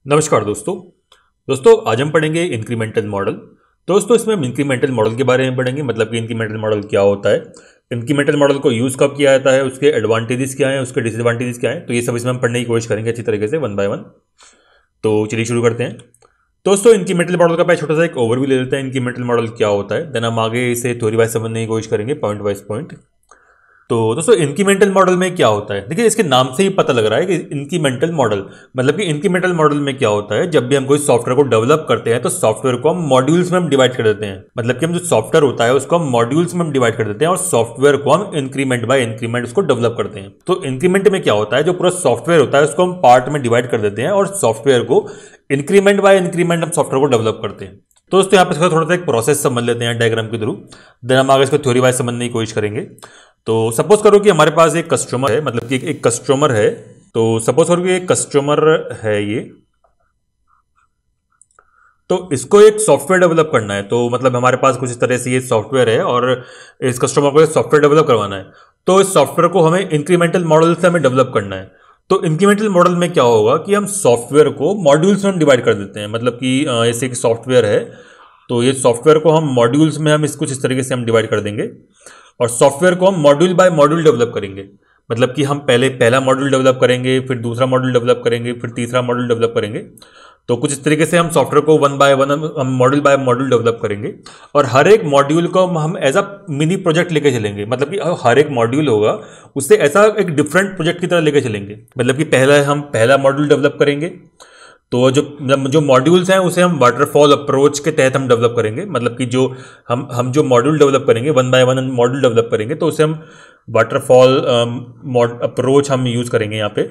नमस्कार दोस्तों आज हम पढ़ेंगे इंक्रीमेंटल मॉडल। दोस्तों इसमें हम इंक्रीमेंटल मॉडल के बारे में पढ़ेंगे, मतलब कि इंक्रीमेंटल मॉडल क्या होता है, इंक्रीमेंटल मॉडल को यूज़ कब किया जाता है, उसके एडवांटेजेस क्या हैं, उसके डिसएडवांटेजेस क्या हैं, तो ये सब इसमें हम पढ़ने की कोशिश करेंगे अच्छी तरीके से वन बाय वन। तो चलिए शुरू करते हैं। दोस्तों इंक्रीमेंटल मॉडल का पहले छोटा सा एक ओवरव्यू ले लेते हैं, इंक्रीमेंटल मॉडल क्या होता है, देन हम आगे इसे थ्योरी वाइज समझने की कोशिश करेंगे पॉइंट वाइज पॉइंट। तो दोस्तों इंक्रीमेंटल मॉडल में क्या होता है, देखिए इसके नाम से ही पता लग रहा है कि इंक्रीमेंटल मॉडल मतलब कि इंक्रीमेंटल मॉडल में क्या होता है, जब भी हम कोई सॉफ्टवेयर को डेवलप करते हैं तो सॉफ्टवेयर को हम मॉड्यूल्स में हम डिवाइड कर देते हैं। मतलब कि हम जो सॉफ्टवेयर होता है उसको हम मॉड्यूल्स में हम डिवाइड कर देते हैं और सॉफ्टवेयर को हम इंक्रीमेंट बाय इंक्रीमेंट उसको डेवलप करते हैं। तो इंक्रीमेंट में क्या होता है, जो पूरा सॉफ्टवेयर होता है उसको हम पार्ट में डिवाइड कर देते हैं और सॉफ्टवेयर को इंक्रीमेंट बाय इंक्रीमेंट हम सॉफ्टवेयर को डेवलप करते हैं। तो दोस्तों यहाँ पे इसका थोड़ा सा एक प्रोसेस समझ लेते हैं डायग्राम के थ्रू, देन हम आगे इसको थ्योरी वाइज समझने की कोशिश करेंगे। तो सपोज करो कि हमारे पास एक कस्टमर है, मतलब कि एक कस्टमर है। तो सपोज करो कि एक कस्टमर है ये, तो इसको एक सॉफ्टवेयर डेवलप करना है। तो मतलब हमारे पास कुछ इस तरह से ये सॉफ्टवेयर है और इस कस्टमर को सॉफ्टवेयर डेवलप करवाना है। तो इस सॉफ्टवेयर को हमें इंक्रीमेंटल मॉडल से हमें डेवलप करना है। तो इंक्रीमेंटल मॉडल में क्या होगा कि हम सॉफ्टवेयर को मॉड्यूल्स में हम डिवाइड कर देते हैं। मतलब कि ऐसे एक सॉफ्टवेयर है, तो ये सॉफ्टवेयर को हम मॉड्यूल्स में हम कुछ इस तरीके से हम डिवाइड कर देंगे और सॉफ्टवेयर को हम मॉड्यूल बाय मॉड्यूल डेवलप करेंगे। मतलब कि हम पहले पहला मॉड्यूल डेवलप करेंगे, फिर दूसरा मॉड्यूल डेवलप करेंगे, फिर तीसरा मॉड्यूल डेवलप करेंगे। तो कुछ इस तरीके से हम सॉफ्टवेयर को वन बाय वन हम मॉड्यूल बाय मॉड्यूल डेवलप करेंगे और हर एक मॉड्यूल को हम एज अ मिनी प्रोजेक्ट लेके चलेंगे। मतलब कि हर एक मॉड्यूल होगा उससे ऐसा एक डिफरेंट प्रोजेक्ट की तरह लेके चलेंगे। मतलब कि हम पहला मॉड्यूल डेवलप करेंगे, तो जो मॉड्यूल्स हैं उसे हम वाटरफॉल अप्रोच के तहत हम डेवलप करेंगे। मतलब कि जो हम जो मॉड्यूल डेवलप करेंगे one by one module develop करेंगे, तो उसे हम वाटरफॉल अप्रोच हम यूज़ करेंगे यहाँ पे।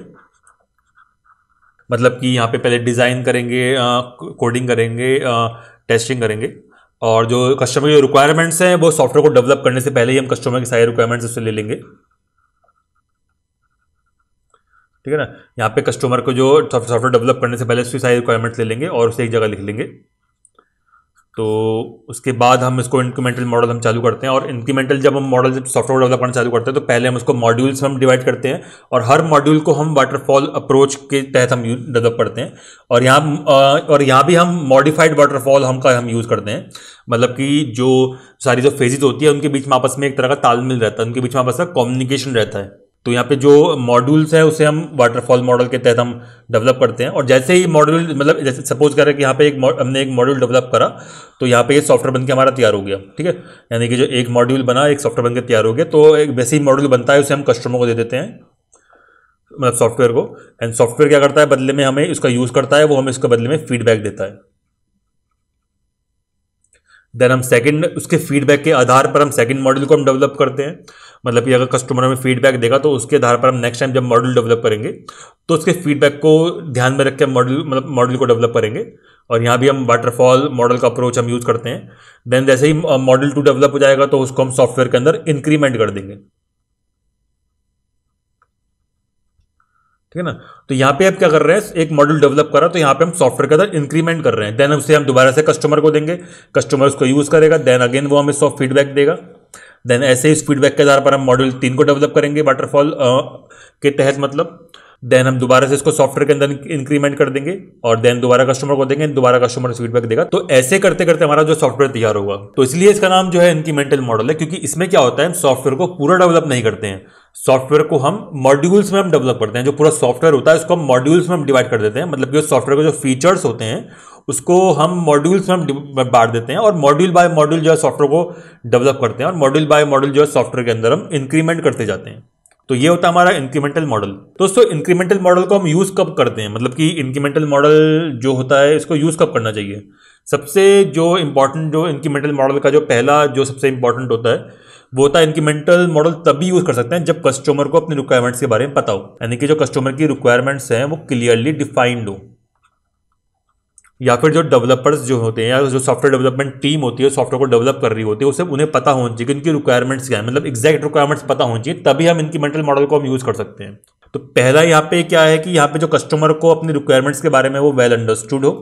मतलब कि यहाँ पे पहले डिज़ाइन करेंगे, कोडिंग करेंगे, टेस्टिंग करेंगे और जो कस्टमर की रिक्वायरमेंट्स हैं वो सॉफ्टवेयर को डेवलप करने से पहले ही हम कस्टमर की सारी रिक्वायरमेंट्स उससे ले लेंगे। ठीक है ना, यहाँ पे कस्टमर को जो सॉफ्टवेयर डेवलप करने से पहले उसकी सारी रिक्वायरमेंट्स ले लेंगे और उसे एक जगह लिख लेंगे। तो उसके बाद हम इसको इंक्रीमेंटल मॉडल हम चालू करते हैं और इंक्रीमेंटल जब हम मॉडल जब सॉफ्टवेयर डेवलप करना चालू करते हैं तो पहले हम उसको मॉड्यूल्स में हम डिवाइड करते हैं और हर मॉड्यूल को हम वाटरफॉल अप्रोच के तहत हम डेवलप करते हैं। और यहाँ भी हम मॉडिफाइड वाटरफॉल हम यूज़ करते हैं। मतलब कि जो सारी जो फेजेज होती है उनके बीच में आपस में एक तरह का तालमेल रहता है, उनके बीच में आपस में कम्युनिकेशन रहता है। तो यहाँ पे जो मॉड्यूल्स है उसे हम वाटरफॉल मॉडल के तहत हम डेवलप करते हैं और जैसे ही मॉड्यूल मतलब जैसे सपोज करें कि यहाँ पे हमने एक मॉड्यूल डेवलप करा, तो यहाँ पे ये सॉफ्टवेयर बनके हमारा तैयार हो गया। ठीक है, यानी कि जो एक मॉड्यूल बना एक सॉफ्टवेयर बनके तैयार हो गया, तो एक वैसे ही मॉड्यूल बनता है उसे हम कस्टमर को दे देते हैं, मतलब सॉफ्टवेयर को। एंड सॉफ्टवेयर क्या करता है, बदले में हमें इसका यूज़ करता है, वो हमें इसके बदले में फीडबैक देता है। देन हम सेकंड उसके फीडबैक के आधार पर हम सेकंड मॉड्यूल को हम डेवलप करते हैं। मतलब कि अगर कस्टमर हमें फीडबैक देगा तो उसके आधार पर हम नेक्स्ट टाइम जब मॉड्यूल डेवलप करेंगे तो उसके फीडबैक को ध्यान में रख के मॉड्यूल को डेवलप करेंगे। और यहाँ भी हम वाटरफॉल मॉडल का अप्रोच हम यूज़ करते हैं। देन जैसे ही मॉड्यूल 2 डेवलप हो जाएगा तो उसको हम सॉफ्टवेयर के अंदर इंक्रीमेंट कर देंगे। ठीक है ना, तो यहाँ पे आप क्या कर रहे हैं, एक मॉड्यूल डेवलप करा तो यहाँ पे हम सॉफ्टवेयर के अंदर इंक्रीमेंट कर रहे हैं। देन उसे हम दोबारा से कस्टमर को देंगे, कस्टमर उसको यूज़ करेगा, देन अगेन वो हमें सॉफ्ट फीडबैक देगा। देन ऐसे ही इस फीडबैक के आधार पर हम मॉड्यूल 3 को डेवलप करेंगे वाटरफॉल के तहत मतलब। देन हम दोबारा से इसको सॉफ्टवेयर के अंदर इंक्रीमेंट कर देंगे और देन दोबारा कस्टमर को देंगे, दोबारा कस्टमर फीडबैक देगा। तो ऐसे करते करते हमारा जो सॉफ्टवेयर तैयार होगा। तो इसलिए इसका नाम जो है इंक्रीमेंटल मॉडल है, क्योंकि इसमें क्या होता है, हम सॉफ्टवेयर को पूरा डेवलप नहीं करते हैं, सॉफ्टवेयर को हम मॉड्यूल्स में हम डेवलप करते हैं। जो पूरा सॉफ्टवेयर होता है उसको हम मॉड्यूल्स में हम डिवाइड कर देते हैं। मतलब कि सॉफ्टवेयर के जो फीचर्स होते हैं उसको हम मॉड्यूल्स में हम बांट देते हैं और मॉड्यूल बाय मॉड्यूल जो है सॉफ्टवेयर को डेवलप करते हैं और मॉड्यूल बाय मॉड्यूल जो है सॉफ्टवेयर के अंदर हम इंक्रीमेंट करते जाते हैं। तो ये होता है हमारा इंक्रीमेंटल मॉडल। दोस्तों इंक्रीमेंटल मॉडल को हम यूज़ कब करते हैं, मतलब कि इंक्रीमेंटल मॉडल जो होता है इसको यूज़ कब करना चाहिए। सबसे जो इंपॉर्टेंट जो इंक्रीमेंटल मॉडल का जो पहला जो सबसे इंपॉर्टेंट होता है वो होता है इंक्रीमेंटल मॉडल तभी यूज़ कर सकते हैं जब कस्टमर को अपनी रिक्वायरमेंट्स के बारे में पता हो। यानी कि जो कस्टमर की रिक्वायरमेंट्स हैं वो क्लियरली डिफाइंड हो, या फिर जो डेवलपर्स जो होते हैं या जो सॉफ्टवेयर डेवलपमेंट टीम होती है सॉफ्टवेयर को डेवलप कर रही होती है उसे उन्हें पता होना चाहिए कि उनकी रिक्वायरमेंट्स क्या है, मतलब एग्जैक्ट रिक्वायरमेंट्स पता होनी चाहिए, तभी हम इंक्रीमेंटल मॉडल को हम यूज़ कर सकते हैं। तो पहला यहाँ पे क्या है कि यहाँ पे जो कस्टमर को अपनी रिक्वायरमेंट्स के बारे में वो वेल अंडरस्टूड हो।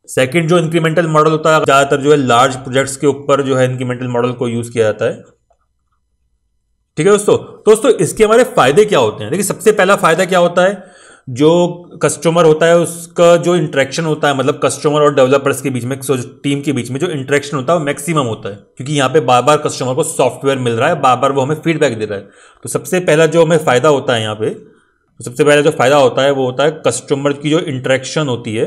सेकंड जो इंक्रीमेंटल मॉडल होता है ज़्यादातर जो है लार्ज प्रोजेक्ट्स के ऊपर जो है इंक्रीमेंटल मॉडल को यूज़ किया जाता है। ठीक है दोस्तों इसके हमारे फायदे क्या होते हैं। देखिए सबसे पहला फायदा क्या होता है, जो कस्टमर होता है उसका जो इंटरेक्शन होता है, मतलब कस्टमर और डेवलपर्स के बीच में, टीम के बीच में जो इंटरेक्शन होता है वो मैक्सिमम होता है, क्योंकि यहाँ पे बार बार कस्टमर को सॉफ्टवेयर मिल रहा है, बार बार वो हमें फीडबैक दे रहा है। तो सबसे पहला जो हमें फायदा होता है यहाँ पे, तो सबसे पहला जो फायदा होता है वो होता है कस्टमर की जो इंटरेक्शन होती है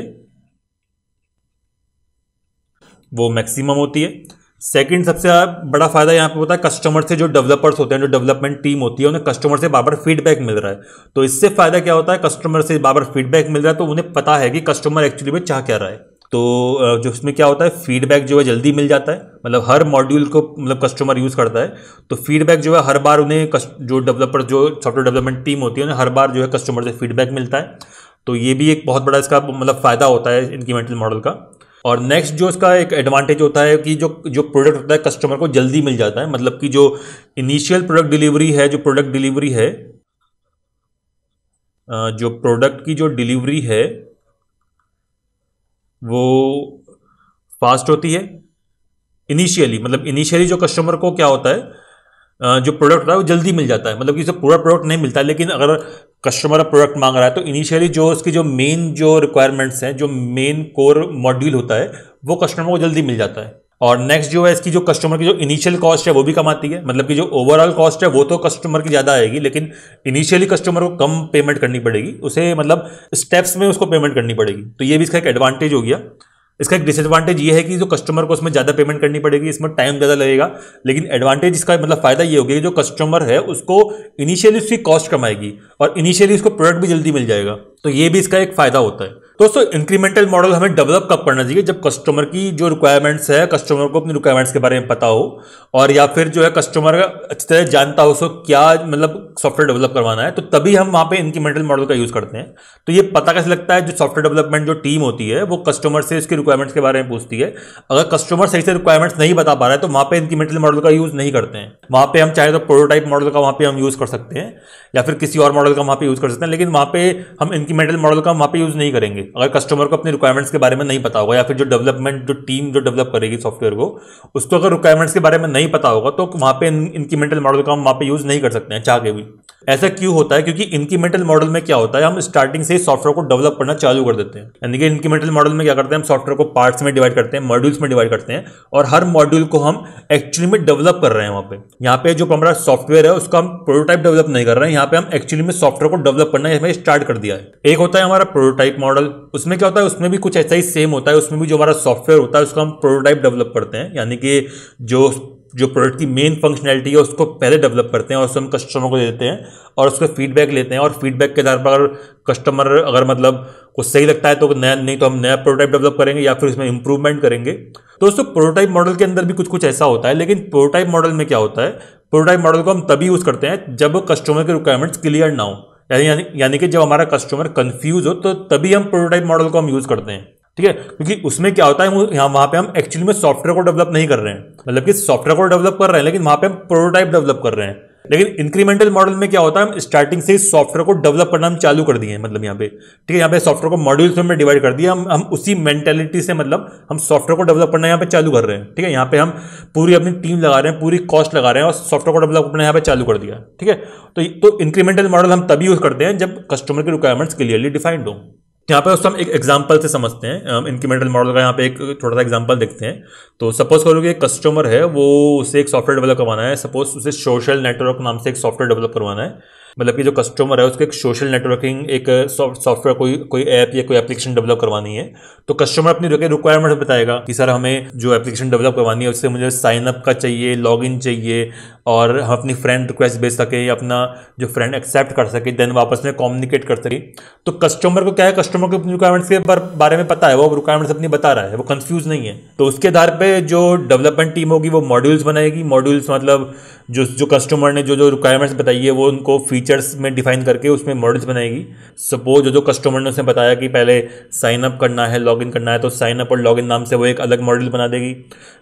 वो मैक्सिमम होती है। सेकंड सबसे बड़ा फायदा यहाँ पे होता है कस्टमर से जो डेवलपर्स होते हैं, जो डेवलपमेंट टीम होती है, उन्हें कस्टमर से बार बार फीडबैक मिल रहा है। तो इससे फायदा क्या होता है, कस्टमर से बार बार फीडबैक मिल रहा है तो उन्हें पता है कि कस्टमर एक्चुअली में चाह क्या रहा है। तो जो इसमें क्या होता है, फीडबैक जो है जल्दी मिल जाता है, मतलब हर मॉड्यूल को मतलब कस्टमर यूज करता है तो फीडबैक जो है हर बार उन्हें जो डेवलपर, जो सॉफ्टवेयर डेवलपमेंट टीम होती है, उन्हें हर बार जो है कस्टमर से फीडबैक मिलता है। तो ये भी एक बहुत बड़ा इसका मतलब फायदा होता है इंक्रीमेंटल मॉडल का। और नेक्स्ट जो इसका एक एडवांटेज होता है कि जो प्रोडक्ट होता है कस्टमर को जल्दी मिल जाता है, मतलब कि जो इनिशियल प्रोडक्ट डिलीवरी है, जो प्रोडक्ट की जो डिलीवरी है वो फास्ट होती है इनिशियली। मतलब इनिशियली जो कस्टमर को क्या होता है, जो प्रोडक्ट होता है वो जल्दी मिल जाता है, मतलब कि इसे पूरा प्रोडक्ट नहीं मिलता, लेकिन अगर कस्टमर प्रोडक्ट मांग रहा है तो इनिशियली जो उसकी जो मेन जो रिक्वायरमेंट्स हैं, जो मेन कोर मॉड्यूल होता है वो कस्टमर को जल्दी मिल जाता है। और नेक्स्ट जो है इसकी जो कस्टमर की जो इनिशियल कॉस्ट है वो भी कम आती है, मतलब कि जो ओवरऑल कॉस्ट है वो तो कस्टमर की ज़्यादा आएगी, लेकिन इनिशियली कस्टमर को कम पेमेंट करनी पड़ेगी, उसे मतलब स्टेप्स में उसको पेमेंट करनी पड़ेगी। तो ये भी इसका एक एडवांटेज हो गया। इसका एक डिसएडवांटेज ये है कि जो कस्टमर को उसमें ज़्यादा पेमेंट करनी पड़ेगी, इसमें टाइम ज़्यादा लगेगा, लेकिन एडवांटेज इसका मतलब फ़ायदा ये होगा कि जो कस्टमर है उसको इनिशियली उसकी कॉस्ट कम आएगी और इनिशियली उसको प्रोडक्ट भी जल्दी मिल जाएगा। तो ये भी इसका एक फ़ायदा होता है। दोस्तों इंक्रीमेंटल मॉडल हमें डेवलप कब करना चाहिए, जब कस्टमर की जो रिक्वायरमेंट्स है, कस्टमर को अपनी रिक्वायरमेंट्स के बारे में पता हो, और या फिर जो है कस्टमर अच्छी तरह जानता हो उसको क्या मतलब सॉफ्टवेयर डेवलप करवाना है, तो तभी हम वहाँ पे इंक्रीमेंटल मॉडल का यूज़ करते हैं। तो ये पता कैसे लगता है, जो सॉफ्टवेयर डेवलपमेंट जो टीम होती है वो कस्टमर से उसकी रिक्वायरमेंट्स के बारे में पूछती है। अगर कस्टमर सही से रिक्वायरमेंट्स नहीं बता पा रहा है तो वहाँ पे इंक्रीमेंटल मॉडल का यूज़ नहीं करते हैं। वहाँ पे हम चाहे तो प्रोटोटाइप मॉडल का वहाँ पे हम यूज़ कर सकते हैं या फिर किसी और मॉडल का वहाँ पे यूज़ कर सकते हैं, लेकिन वहाँ पे हम इंक्रीमेंटल मॉडल का वहाँ पे यूज़ नहीं करेंगे अगर कस्टमर को अपनी रिक्वायरमेंट्स के बारे में नहीं पता होगा, या फिर जो डेवलपमेंट जो टीम जो डेवलप करेगी सॉफ्टवेयर को, उसको अगर रिक्वायरमेंट्स के बारे में नहीं पता होगा तो वहाँ पे इंक्रीमेंटल मॉडल का हम वहाँ पे यूज़ नहीं कर सकते हैं चाह के भी। ऐसा क्यों होता है, क्योंकि इंक्रीमेंटल मॉडल में क्या होता है, हम स्टार्टिंग से ही सॉफ्टवेयर को डेवलप करना चालू कर देते हैं। यानी कि इंक्रीमेंटल मॉडल में क्या करते हैं, हम सॉफ्टवेयर को पार्ट्स में डिवाइड करते हैं, मॉड्यूल्स में डिवाइड करते हैं, और हर मॉड्यूल को हम एक्चुअली में डेवलप कर रहे हैं। वहाँ पे यहाँ पे जो हमारा सॉफ्टवेयर है उसका हम प्रोटोटाइप डेवलप नहीं कर रहे हैं, यहाँ पे हम एक्चुअली में सॉफ्टवेयर को डेवलप करना हमें स्टार्ट कर दिया है। एक होता है हमारा प्रोटोटाइप मॉडल, उसमें क्या होता है, उसमें भी कुछ ऐसा ही सेम होता है, उसमें भी जो हमारा सॉफ्टवेयर होता है उसका हम प्रोटोटाइप डेवलप करते हैं, यानी कि जो प्रोडक्ट की मेन फंक्शनैलिटी है उसको पहले डेवलप करते हैं और उसको हम कस्टमर को देते हैं और उसका फीडबैक लेते हैं, और फीडबैक के आधार पर अगर कस्टमर अगर मतलब को सही लगता है तो नया, नहीं तो हम नया प्रोटोटाइप डेवलप करेंगे या फिर उसमें इंप्रूवमेंट करेंगे। तो दोस्तों प्रोटोटाइप मॉडल के अंदर भी कुछ ऐसा होता है, लेकिन प्रोटोटाइप मॉडल में क्या होता है, प्रोटोटाइप मॉडल को हम तभी यूज़ करते हैं जब कस्टमर के रिक्वायरमेंट्स क्लियर ना हो, यानी कि जब हमारा कस्टमर कंफ्यूज हो तो तभी हम प्रोटोटाइप मॉडल को हम यूज़ करते हैं। ठीक है, क्योंकि उसमें क्या होता है, यहाँ वहाँ पे हम एक्चुअली में सॉफ्टवेयर को डेवलप नहीं कर रहे हैं, मतलब कि सॉफ्टवेयर को डेवलप कर रहे हैं लेकिन वहाँ पे हम प्रोटोटाइप डेवलप कर रहे हैं। लेकिन इंक्रीमेंटल मॉडल में क्या होता है, हम स्टार्टिंग से ही सॉफ्टवेयर को डेवलप करना हम चालू कर दिए हैं, मतलब यहाँ पे ठीक है, यहाँ पे सॉफ्टवेयर को मॉड्यूल्स में डिवाइड कर दिया, हम उसी मेंटेलिटी से मतलब हम सॉफ्टवेयर को डेवलप करना यहाँ पे चालू कर रहे हैं। ठीक है, यहाँ पे हम पूरी अपनी टीम लगा रहे हैं, पूरी कॉस्ट लगा रहे हैं और सॉफ्टवेयर को डेवलप करना यहाँ पे चालू कर दिया। ठीक है, तो इंक्रीमेंटल मॉडल हम तभी यूज करते हैं जब कस्टमर की रिक्वायरमेंट्स क्लियरली डिफाइंड हो। यहाँ पे हम एक एग्जांपल से समझते हैं इंक्रीमेंटल मॉडल का। यहाँ पे एक थोड़ा सा एग्जांपल देखते हैं। तो सपोज करो कि एक कस्टमर है, वो उसे एक सॉफ्टवेयर डेवलप करवाना है, सपोज उसे सोशल नेटवर्क नाम से एक सॉफ्टवेयर डेवलप करवाना है, मतलब कि जो कस्टमर है उसको एक सोशल नेटवर्किंग एक सॉफ्टवेयर कोई ऐप या कोई एप्लीकेशन डेवलप करवानी है। तो कस्टमर अपनी रिक्वायरमेंट बताएगा कि सर हमें जो एप्लीकेशन डेवलप करवानी है उससे मुझे साइन अप का चाहिए, लॉगिन चाहिए, और हम अपनी फ्रेंड रिक्वेस्ट भेज सके, अपना जो फ्रेंड एक्सेप्ट कर सके, देन वापस में कम्युनिकेट कर सके। तो कस्टमर को क्या है, कस्टमर को अपनी रिक्वायरमेंट्स के बारे में पता है, वो रिक्वायरमेंट्स अपनी बता रहा है, वो कंफ्यूज नहीं है। तो उसके आधार पे जो डेवलपमेंट टीम होगी वो मॉड्यूल्स बनाएगी। मॉड्यूल्स मतलब जो कस्टमर ने जो रिक्वायरमेंट्स बताई है वो उनको फीचर्स में डिफाइन करके उसमें मॉड्यूल्स बनाएगी। सपोज जो कस्टमर ने उसने बताया कि पहले साइन अप करना है, लॉगिन करना है, तो साइन अप और लॉगिन नाम से वो एक अलग मॉड्यूल बना देगी।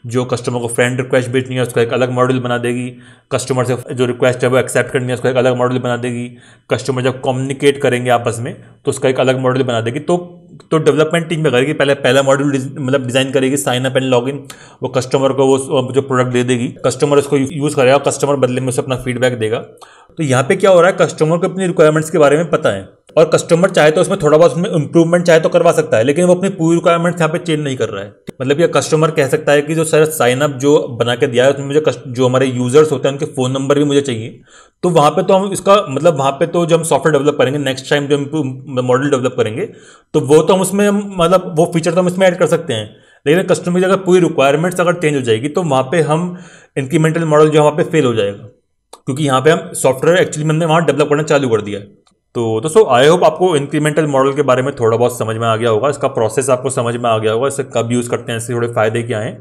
जो कस्टमर को फ्रेंड रिक्वेस्ट भेजनी है उसका एक अलग मॉड्यूल बना देगी। कस्टमर से जो रिक्वेस्ट है वो एक्सेप्ट करनी है उसका एक अलग मॉड्यूल बना देगी। कस्टमर जब कम्युनिकेट करेंगे आपस में तो उसका एक अलग मॉड्यूल बना देगी। तो डेवलपमेंट टीम में करेगी, पहला मॉड्यूल मतलब डिजाइन करेगी साइन अप एंड लॉगिन, वो कस्टमर को वो जो प्रोडक्ट दे देगी, कस्टमर उसको यूज करेगा, कस्टमर बदले में उसे अपना फीडबैक देगा। तो यहाँ पे क्या हो रहा है, कस्टमर को अपनी रिक्वायरमेंट्स के बारे में पता है और कस्टमर चाहे तो उसमें थोड़ा बहुत उसमें इंप्रूवमेंट चाहे तो करवा सकता है, लेकिन वो अपनी पूरी रिक्वायरमेंट्स यहाँ पे चेंज नहीं कर रहा है। मतलब ये कस्टमर कह सकता है कि जो सर साइन अप जो बना के दिया है उसमें मुझे जो हमारे यूजर्स होते हैं उनके फोन नंबर भी मुझे चाहिए, तो वहां पे तो हम इसका मतलब वहां पे तो जब हम सॉफ्टवेयर डेवलप करेंगे नेक्स्ट टाइम जो हम मॉडल डेवलप करेंगे तो वो तो हम उसमें मतलब वो फीचर तो हम इसमें ऐड कर सकते हैं, लेकिन कस्टमर की अगर पूरी रिक्वायरमेंट्स अगर चेंज हो जाएगी तो वहां पे हम इंक्रीमेंटल मॉडल जो वहां पे फेल हो जाएगा, क्योंकि यहाँ पे हम सॉफ्टवेयर एक्चुअली हमने वहां डेवलप करना चालू कर दिया है। तो दोस्तों आई होप आपको इंक्रीमेंटल मॉडल के बारे में थोड़ा बहुत समझ में आ गया होगा, इसका प्रोसेस आपको समझ में आ गया होगा, इसे कब यूज़ करते हैं, इससे थोड़े फायदे क्या हैं,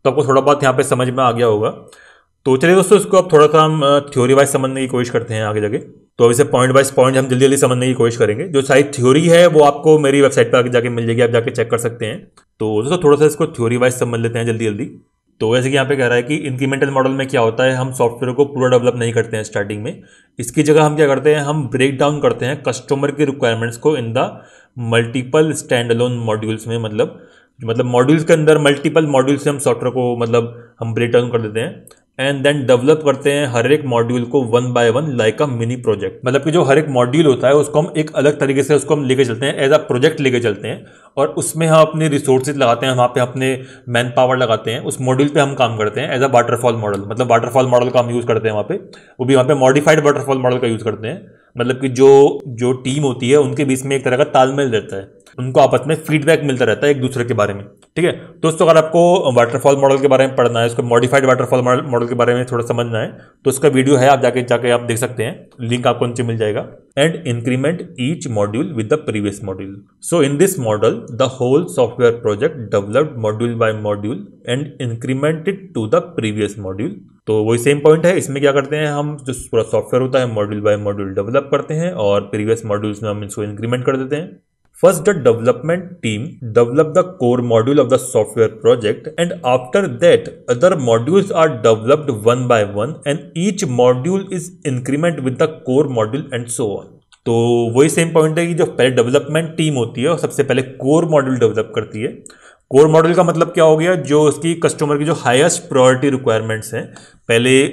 तो आपको थोड़ा बहुत यहाँ पे समझ में आ गया होगा। तो चलिए दोस्तों इसको अब थोड़ा सा हम थ्योरी वाइज समझने की कोशिश करते हैं आगे जाके। तो इसे पॉइंट वाइज पॉइंट हम जल्दी जल्दी समझने की कोशिश करेंगे। जो सारी थ्योरी है वो आपको मेरी वेबसाइट पर आगे जाके मिल जाएगी, आप जाके चेक कर सकते हैं। तो दोस्तों थोड़ा सा इसको थ्योरी वाइज समझ लेते हैं जल्दी जल्दी। तो जैसे कि यहाँ पे कह रहा है कि इंक्रीमेंटल मॉडल में क्या होता है, हम सॉफ्टवेयर को पूरा डेवलप नहीं करते हैं स्टार्टिंग में, इसकी जगह हम क्या करते हैं, हम ब्रेक डाउन करते हैं कस्टमर की रिक्वायरमेंट्स को in the multiple stand alone modules में। मतलब मॉड्यूल्स के अंदर मल्टीपल मॉड्यूल्स से हम सॉफ्टवेयर को मतलब हम ब्रेक डाउन कर देते हैं एंड देन डेवलप करते हैं हर एक मॉड्यूल को one by one like a mini project. मतलब कि जो हर एक मॉड्यूल होता है उसको हम एक अलग तरीके से उसको हम लेके चलते हैं, एज अ प्रोजेक्ट लेके चलते हैं और उसमें हम अपने रिसोर्सेज लगाते हैं, वहाँ पे अपने मैन पावर लगाते हैं, उस मॉड्यूल पे हम काम करते हैं एज अ वाटरफॉल मॉडल। मतलब वाटरफॉल मॉडल का हम यूज़ करते हैं वहाँ पे, वो भी वहाँ पे मॉडिफाइड वाटरफॉल मॉडल का यूज़ करते हैं। मतलब कि जो टीम होती है उनके बीच में एक तरह का तालमेल रहता है, उनको आपस में फीडबैक मिलता रहता है एक दूसरे के बारे में। ठीक है दोस्तों, अगर आपको वाटरफॉल मॉडल के बारे में पढ़ना है, उसको मॉडिफाइड वाटरफॉल मॉडल के बारे में थोड़ा समझना है तो उसका वीडियो है, आप जाके आप देख सकते हैं, लिंक आपको नीचे मिल जाएगा। And increment each module with the previous module. So in this model the whole software project developed module by module and incremented to the previous module. तो वही सेम पॉइंट है, इसमें क्या करते हैं हम, जो पूरा सॉफ्टवेयर होता है मॉड्यूल बाय मॉड्यूल डेवलप करते हैं और प्रीवियस मॉड्यूल्स में हम इसको इंक्रीमेंट कर देते हैं। First, the development team develop the core module of the software project, and after that, other modules are developed one by one, and each module is increment with the core module and so on. तो वही same point है कि जो पहले development team होती है और सबसे पहले कोर मॉड्यूल डेवलप करती है। कोर मॉड्यूल का मतलब क्या हो गया, जो उसकी कस्टमर की जो हाईएस्ट प्रायोरिटी रिक्वायरमेंट्स हैं, पहले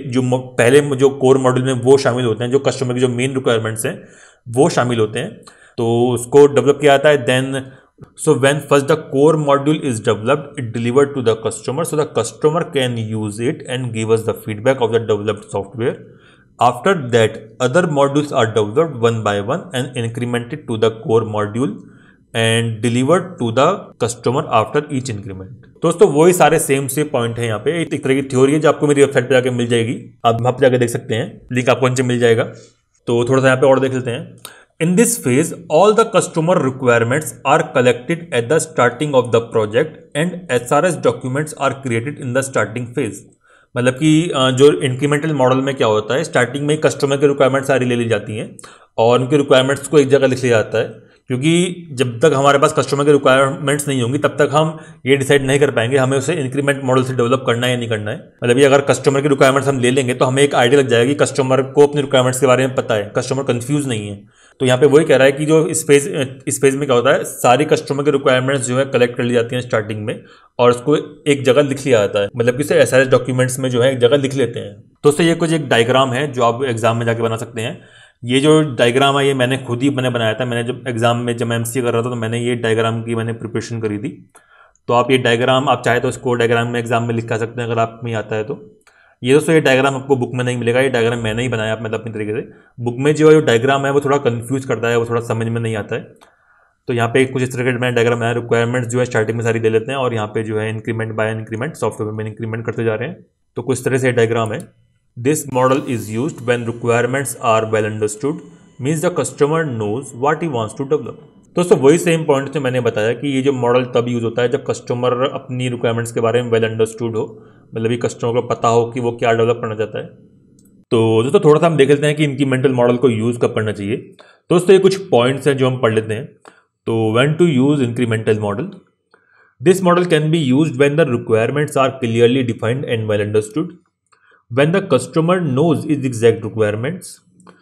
जो कोर मॉड्यूल में वो शामिल होते हैं, जो कस्टमर की जो मेन रिक्वायरमेंट्स हैं वो शामिल होते हैं, तो उसको डेवलप किया जाता है। Then so when first the core module is developed it delivered to the customer, so the customer can use it and give us the feedback of the developed software. After that other modules are developed one by one and incremented to the core module and delivered to the customer after each increment. दोस्तों वही सारे same point है, यहाँ पे एक तरह की theory है जो आपको मेरी वेबसाइट पे जाके मिल जाएगी, आप वहाँ पे जाके देख सकते हैं, लिंक आपको नीचे मिल जाएगा। तो थोड़ा सा यहाँ पे और देख लेते हैं। In this phase, all the customer requirements are collected at the starting of the project and SRS documents are created in the starting phase। मतलब कि जो इंक्रीमेंटल मॉडल में क्या होता है, स्टार्टिंग में कस्टमर की रिक्वायरमेंट सारी ले ली जाती हैं और उनकी रिक्वायरमेंट्स को एक जगह लिख लिया जाता है, क्योंकि जब तक हमारे पास कस्टमर की रिक्वायरमेंट्स नहीं होंगी तब तक हम ये डिसाइड नहीं कर पाएंगे हमें उसे इंक्रीमेंट मॉडल से डेवलप करना है या नहीं करना है। मतलब ये अगर कस्टमर की रिक्वायरमेंट्स हम ले लेंगे तो हमें एक आइडिया लग जाएगा कि कस्टमर को अपनी रिक्वायरमेंट्स के बारे में पता है, कस्टमर कंफ्यूज नहीं है। तो यहाँ पे वही कह रहा है कि जो इस फेज में क्या होता है, सारी कस्टमर की रिक्वायरमेंट्स जो है कलेक्ट कर ली जाती हैं स्टार्टिंग में और उसको एक जगह लिख लिया जाता है, मतलब कि इसे एसआरएस डॉक्यूमेंट्स में जो है एक जगह लिख लेते हैं। तो उससे ये कुछ एक डायग्राम है जो आप एग्जाम में जाके बना सकते हैं। ये जो डायग्राम है ये मैंने खुद ही बनाया था, मैंने जब एग्जाम में जब मैं एमसीए कर रहा था तो मैंने ये डायग्राम की मैंने प्रिपरेशन करी थी। तो आप ये डायग्राम आप चाहे तो इसको डायग्राम में एग्जाम में लिख सकते हैं अगर आप में आता है तो। ये दोस्तों ये डायग्राम आपको बुक में नहीं मिलेगा, ये डायग्राम मैंने ही बनाया मतलब अपनी तरीके से। बुक में जो डायग्राम है वो थोड़ा कंफ्यूज करता है, वो थोड़ा समझ में नहीं आता है। तो यहाँ पे कुछ इस तरह के मैंने डायग्राम बनाया, रिक्वायरमेंट्स जो है स्टार्टिंग में सारी ले लेते हैं और यहाँ पे जो है इंक्रीमेंट बाय इंक्रीमेंट सॉफ्टवेयर में इंक्रीमेंट करते जा रहे हैं। तो कुछ तरह से डायग्राम है। This model is used when requirements are well understood, means the customer knows what he wants to develop. दोस्तों वही सेम पॉइंट से मैंने बताया कि ये जो मॉडल तब यूज़ होता है जब कस्टमर अपनी रिक्वायरमेंट्स के बारे में वेल अंडरस्टूड हो, मतलब ये कस्टमर को पता हो कि वो क्या डेवलप करना चाहता है। तो दोस्तों थोड़ा सा हम देख लेते हैं कि इंक्रीमेंटल मॉडल को यूज़ कब करना चाहिए। दोस्तों ये कुछ पॉइंट्स हैं जो हम पढ़ लेते हैं। तो when to use incremental model, this model can be used when the requirements are clearly defined and well understood, when the customer knows is exact requirements,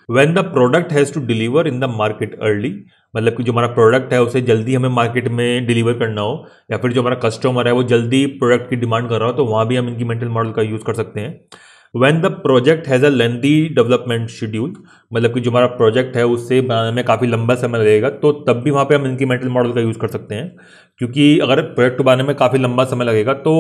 when the product has to deliver in the market early, मतलब कि जो हमारा product है उसे जल्दी हमें market में deliver करना हो, या फिर जो हमारा कस्टमर है वो जल्दी प्रोडक्ट की डिमांड कर रहा हो, तो वहाँ भी हम इंक्रीमेंटल मॉडल का यूज़ कर सकते हैं। When the project has a lengthy development schedule, मतलब कि जो हमारा प्रोजेक्ट है उससे बनाने में काफ़ी लंबा समय लगेगा, तो तब भी वहाँ पे हम इंक्रीमेंटल मॉडल का यूज़ कर सकते हैं। क्योंकि अगर प्रोजेक्ट बनाने में काफ़ी लंबा समय लगेगा तो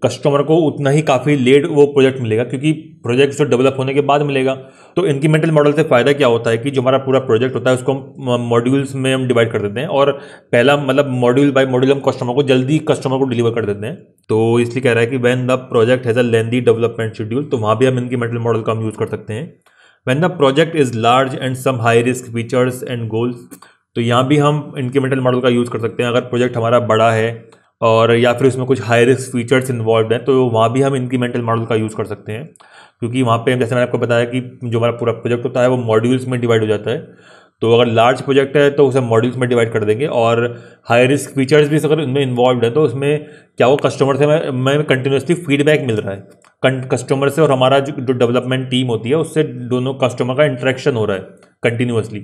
कस्टमर को उतना ही काफ़ी लेट वो प्रोजेक्ट मिलेगा, क्योंकि प्रोजेक्ट जो डेवलप होने के बाद मिलेगा। तो इंक्रीमेंटल मॉडल से फ़ायदा क्या होता है कि जो हमारा पूरा प्रोजेक्ट होता है उसको हम मॉड्यूल्स में हम डिवाइड कर देते हैं, और पहला मतलब मॉड्यूल बाय मॉड्यूल हम कस्टमर को जल्दी कस्टमर को डिलीवर कर देते हैं। तो इसलिए कह रहा है कि when the project has a lengthy development schedule, तो वहाँ भी हम इंक्रीमेंटल मॉडल का हम यूज़ कर सकते हैं। When the project is large and some high risk features and goals, तो यहाँ भी हम इंक्रीमेंटल मॉडल का यूज़ कर सकते हैं। अगर प्रोजेक्ट हमारा बड़ा है और या फिर उसमें कुछ हाई रिस्क फीचर्स इन्वॉल्व हैं, तो वहाँ भी हम इंक्रीमेंटल मॉडल का यूज़ कर सकते हैं। क्योंकि वहाँ पे जैसे मैंने आपको बताया कि जो हमारा पूरा प्रोजेक्ट होता है वो मॉड्यूल्स में डिवाइड हो जाता है। तो अगर लार्ज प्रोजेक्ट है तो उसे मॉड्यूल्स में डिवाइड कर देंगे, और हाई रिस्क फीचर्स भी अगर इनमें इन्वॉल्व है तो उसमें क्या वो कस्टमर से मैं कंटिन्यूसली फीडबैक मिल रहा है कस्टमर से, और हमारा जो डेवलपमेंट टीम होती है उससे दोनों कस्टमर का इंटरेक्शन हो रहा है कंटिन्यूसली।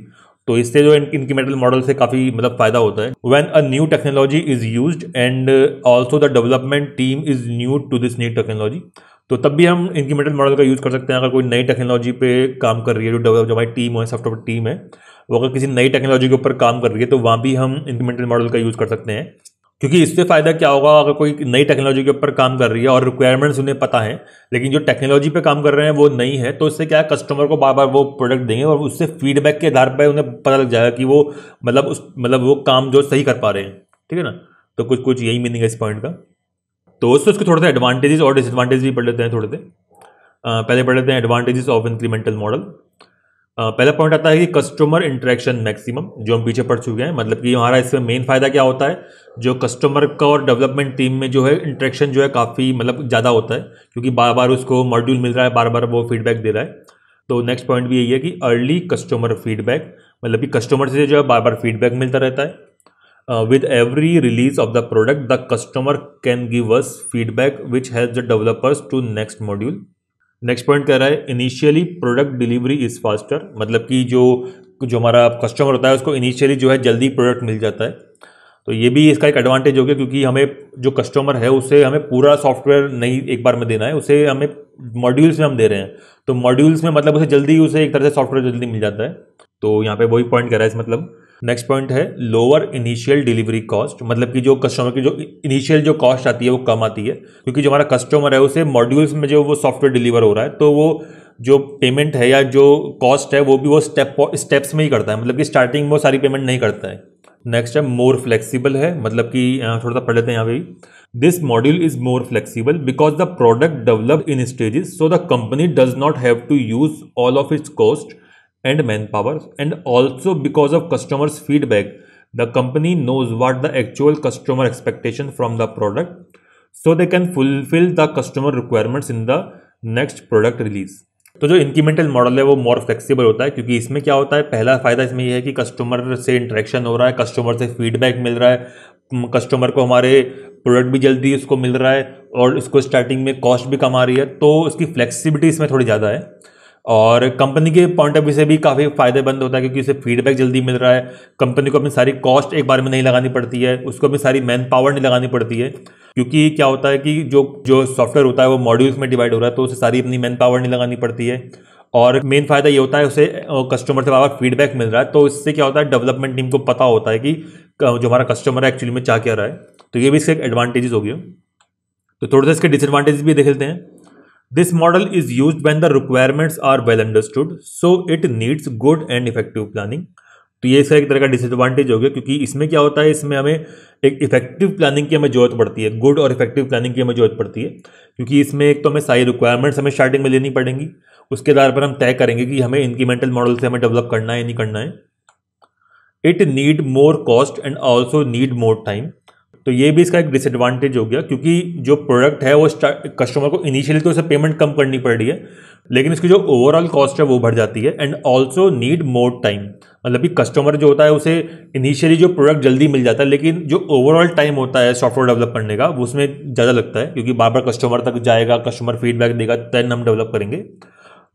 तो इससे जो इंक्रीमेंटल मॉडल से काफ़ी मतलब फ़ायदा होता है। When a new technology is used and also the development team is new to this new technology, तो तब भी हम इंक्रीमेंटल मॉडल का यूज़ कर सकते हैं। अगर कोई नई टेक्नोलॉजी पे काम कर रही है, जो हमारी टीम है, सॉफ्टवेयर टीम है, वो अगर किसी नई टेक्नोलॉजी के ऊपर काम कर रही है, तो वहाँ भी हम इंक्रीमेंटल मॉडल का यूज़ कर सकते हैं। क्योंकि इससे फ़ायदा क्या होगा, अगर कोई नई टेक्नोलॉजी के ऊपर काम कर रही है और रिक्वायरमेंट्स उन्हें पता है, लेकिन जो टेक्नोलॉजी पे काम कर रहे हैं वो नई है, तो इससे क्या है, कस्टमर को बार बार वो प्रोडक्ट देंगे और उससे फीडबैक के आधार पर उन्हें पता लग जाएगा कि वो मतलब वो काम जो सही कर पा रहे हैं। ठीक है ना। तो कुछ कुछ यही मीनिंग है इस पॉइंट का। तो उसके थोड़े से एडवांटेजेस और डिसएडवांटेज भी पढ़ लेते हैं थोड़े से। पहले पढ़ लेते हैं एडवांटेजेस ऑफ इंक्रीमेंटल मॉडल। पहला पॉइंट आता है कि कस्टमर इंटरेक्शन मैक्सिमम, जो हम पीछे पढ़ चुके हैं। मतलब कि हमारा इसमें मेन फायदा क्या होता है, जो कस्टमर का और डेवलपमेंट टीम में जो है इंटरेक्शन जो है काफ़ी मतलब ज़्यादा होता है, क्योंकि बार बार उसको मॉड्यूल मिल रहा है, बार बार वो फीडबैक दे रहा है। तो नेक्स्ट पॉइंट भी यही है कि अर्ली कस्टमर फीडबैक, मतलब कि कस्टमर से जो है बार बार फीडबैक मिलता रहता है। With every release of the product the customer can give us feedback which help the developers to next module. Next point कह रहा है initially product delivery is faster, मतलब कि जो जो हमारा कस्टमर होता है उसको इनिशियली जो है जल्दी प्रोडक्ट मिल जाता है। तो ये भी इसका एक एडवांटेज हो गया, क्योंकि हमें जो कस्टमर है उसे हमें पूरा सॉफ्टवेयर नहीं एक बार में देना है, उसे हमें मॉड्यूल्स में हम दे रहे हैं। तो मॉड्यूल्स में मतलब उसे एक तरह से सॉफ्टवेयर जल्दी मिल जाता है। तो यहाँ पे वही पॉइंट कह रहा है इस मतलब। नेक्स्ट पॉइंट है लोअर इनिशियल डिलीवरी कॉस्ट, मतलब कि जो कस्टमर की जो इनिशियल जो कॉस्ट आती है वो कम आती है, क्योंकि जो हमारा कस्टमर है उसे मॉड्यूल्स में जो वो सॉफ्टवेयर डिलीवर हो रहा है, तो वो जो पेमेंट है या जो कॉस्ट है वो भी वो स्टेप्स में ही करता है, मतलब कि स्टार्टिंग में वो सारी पेमेंट नहीं करता है। नेक्स्ट है मोर फ्लेक्सिबल है, मतलब कि थोड़ा सा पढ़ लेते हैं यहाँ पे। This module is more flexible because the product developed in stages, so the company does not have to use all of its cost and manpower, and also because of customers feedback the company knows what the actual customer expectation from the product, so they can fulfill the customer requirements in the next product release। तो जो incremental model है वो more flexible होता है, क्योंकि इसमें क्या होता है, पहला फायदा इसमें यह है कि कस्टमर से इंटरेक्शन हो रहा है, कस्टमर से फीडबैक मिल रहा है, कस्टमर को हमारे प्रोडक्ट भी जल्दी उसको मिल रहा है, और इसको स्टार्टिंग में कॉस्ट भी कम आ रही है, तो उसकी फ्लेक्सिबिलिटी इसमें थोड़ी ज़्यादा है। और कंपनी के पॉइंट ऑफ व्यू से भी काफ़ी फायदेमंद होता है, क्योंकि इसे फीडबैक जल्दी मिल रहा है, कंपनी को अपनी सारी कॉस्ट एक बार में नहीं लगानी पड़ती है, उसको अपनी सारी मैन पावर नहीं लगानी पड़ती है। क्योंकि क्या होता है कि जो जो सॉफ्टवेयर होता है वो मॉड्यूल्स में डिवाइड हो रहा है, तो उसे सारी अपनी मैन पावर नहीं लगानी पड़ती है। और मेन फायदा ये होता है उसे कस्टमर से बार फीडबैक मिल रहा है, तो इससे क्या होता है, डेवलपमेंट टीम को पता होता है कि जो हमारा कस्टमर है एक्चुअली में चाह क्या रहा है। तो ये भी इसके एडवांटेजेस हो गए। तो थोड़ा सा इसके डिसएडवांटेजेस भी देख लेते हैं। This model is used when the requirements are well understood, so it needs good and effective planning। तो ये इसका एक तरह का डिसएडवांटेज हो गया, क्योंकि इसमें क्या होता है, इसमें हमें एक इफेक्टिव प्लानिंग की हमें जरूरत पड़ती है, गुड और इफेक्टिव प्लानिंग की हमें जरूरत पड़ती है। क्योंकि इसमें एक तो हमें सारी रिक्वायरमेंट्स हमें स्टार्टिंग में लेनी पड़ेंगी, उसके आधार पर हम तय करेंगे कि हमें इंक्रीमेंटल मॉडल से हमें डेवलप करना है या नहीं करना है। It need more cost and also need more time. तो ये भी इसका एक डिसएडवांटेज हो गया, क्योंकि जो प्रोडक्ट है वो कस्टमर को इनिशियली तो उसे पेमेंट कम करनी पड़ रही है, लेकिन इसकी जो ओवरऑल कॉस्ट है वो बढ़ जाती है। And also need more time, मतलब कि कस्टमर जो होता है उसे इनिशियली जो प्रोडक्ट जल्दी मिल जाता है, लेकिन जो ओवरऑल टाइम होता है सॉफ्टवेयर डेवलप करने का वो उसमें ज़्यादा लगता है, क्योंकि बार बार कस्टमर तक जाएगा, कस्टमर फीडबैक देगा, देन हम डेवलप करेंगे।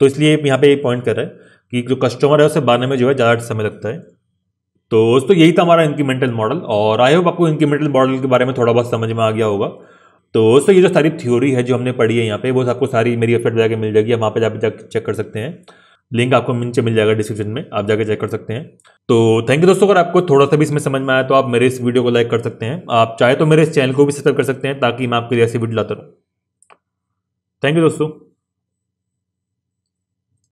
तो इसलिए यहाँ पे ये पॉइंट कर रहा है कि जो कस्टमर है उसे बनाने में जो है ज़्यादा समय लगता है। तो दोस्तों यही था हमारा इंक्रीमेंटल मॉडल, और आई होप आपको इंक्रीमेंटल मॉडल के बारे में थोड़ा बहुत समझ में आ गया होगा। तो दोस्तों ये जो सारी थ्योरी है जो हमने पढ़ी है यहाँ पे, वो आपको सारी मेरी वेबसाइट पर जाकर मिल जाएगी, आप वहाँ पे जाकर चेक कर सकते हैं। लिंक आपको नीचे मिल जाएगा डिस्क्रिप्शन में, आप जाके चेक कर सकते हैं। तो थैंक यू दोस्तों, अगर आपको थोड़ा सा भी इसमें समझ में आया तो आप मेरे इस वीडियो को लाइक कर सकते हैं। आप चाहे तो मेरे इस चैनल को भी सब्सक्राइब कर सकते हैं ताकि मैं आपके लिए ऐसी वीडियो लाता रहूँ। थैंक यू दोस्तों।